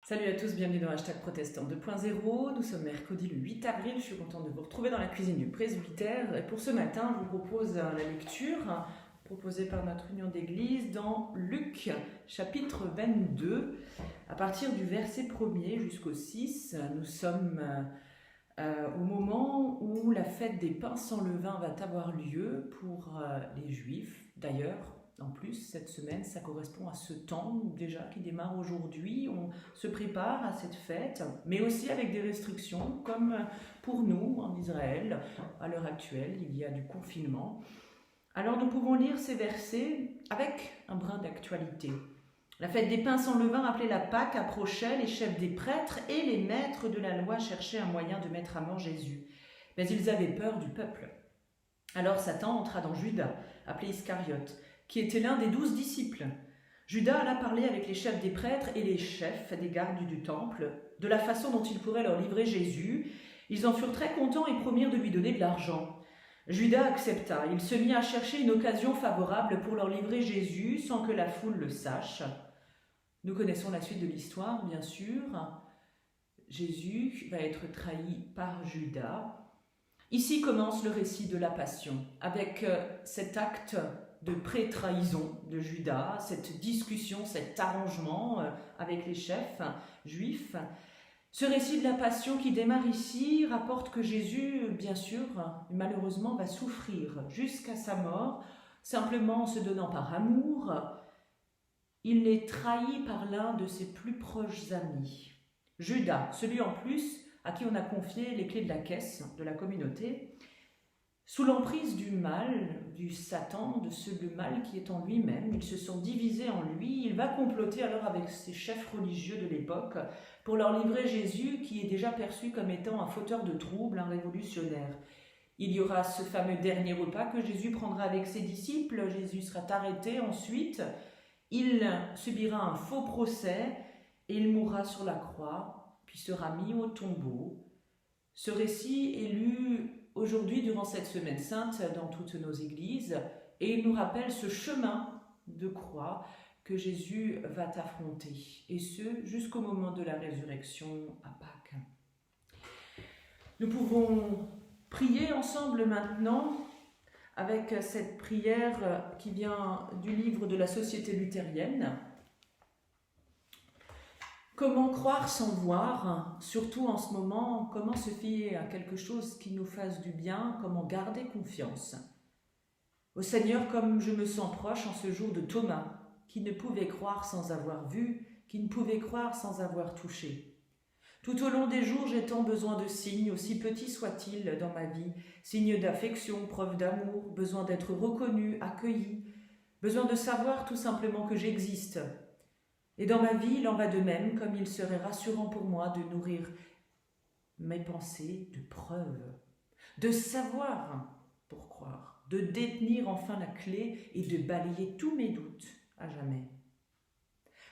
Salut à tous, bienvenue dans Hashtag Protestant 2.0. Nous sommes mercredi le 8 avril, je suis contente de vous retrouver dans la cuisine du presbytère. Et pour ce matin, je vous propose la lecture proposée par notre union d'église dans Luc, chapitre 22. À partir du verset 1er jusqu'au 6, nous sommes au moment où la fête des pains sans levain va avoir lieu pour les Juifs. D'ailleurs, en plus, cette semaine, ça correspond à ce temps déjà qui démarre aujourd'hui. On se prépare à cette fête, mais aussi avec des restrictions, comme pour nous en Israël. À l'heure actuelle, il y a du confinement. Alors nous pouvons lire ces versets avec un brin d'actualité. La fête des pains sans levain, appelée la Pâque, approchait. Les chefs des prêtres et les maîtres de la loi cherchaient un moyen de mettre à mort Jésus. Mais ils avaient peur du peuple. Alors Satan entra dans Judas, appelé Iscariote, qui était l'un des 12 disciples. Judas alla parler avec les chefs des prêtres et les chefs des gardes du temple de la façon dont il pourrait leur livrer Jésus. Ils en furent très contents et promirent de lui donner de l'argent. Judas accepta. Il se mit à chercher une occasion favorable pour leur livrer Jésus sans que la foule le sache. Nous connaissons la suite de l'histoire, bien sûr. Jésus va être trahi par Judas. Ici commence le récit de la Passion, avec cet acte de pré-trahison de Judas, cette discussion, cet arrangement avec les chefs juifs. Ce récit de la Passion qui démarre ici rapporte que Jésus, bien sûr, malheureusement, va souffrir jusqu'à sa mort, simplement en se donnant par amour. Il est trahi par l'un de ses plus proches amis, Judas, celui en plus à qui on a confié les clés de la caisse de la communauté. Sous l'emprise du mal, du Satan, le mal qui est en lui-même, ils se sont divisés en lui. Il va comploter alors avec ses chefs religieux de l'époque pour leur livrer Jésus, qui est déjà perçu comme étant un fauteur de troubles, un révolutionnaire. Il y aura ce fameux dernier repas que Jésus prendra avec ses disciples. Jésus sera arrêté ensuite. Il subira un faux procès et il mourra sur la croix, puis sera mis au tombeau. Ce récit est lu aujourd'hui, durant cette semaine sainte, dans toutes nos églises, et il nous rappelle ce chemin de croix que Jésus va affronter, et ce, jusqu'au moment de la résurrection à Pâques. Nous pouvons prier ensemble maintenant, avec cette prière qui vient du livre de la Société luthérienne. Comment croire sans voir, surtout en ce moment, comment se fier à quelque chose qui nous fasse du bien, comment garder confiance. Au Seigneur, comme je me sens proche en ce jour de Thomas, qui ne pouvait croire sans avoir vu, qui ne pouvait croire sans avoir touché. Tout au long des jours, j'ai tant besoin de signes, aussi petits soient-ils dans ma vie, signes d'affection, preuves d'amour, besoin d'être reconnu, accueilli, besoin de savoir tout simplement que j'existe. Et dans ma vie, il en va de même, comme il serait rassurant pour moi de nourrir mes pensées de preuves, de savoir pour croire, de détenir enfin la clé et de balayer tous mes doutes à jamais.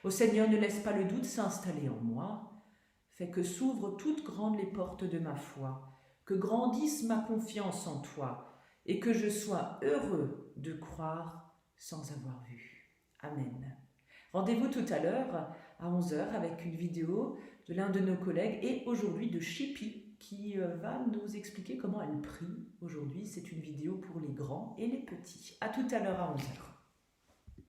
Ô Seigneur, ne laisse pas le doute s'installer en moi, fais que s'ouvrent toutes grandes les portes de ma foi, que grandisse ma confiance en toi et que je sois heureux de croire sans avoir vu. Amen. Rendez-vous tout à l'heure à 11h avec une vidéo de l'un de nos collègues et aujourd'hui de Chippy qui va nous expliquer comment elle prie aujourd'hui. C'est une vidéo pour les grands et les petits. À tout à l'heure à 11h.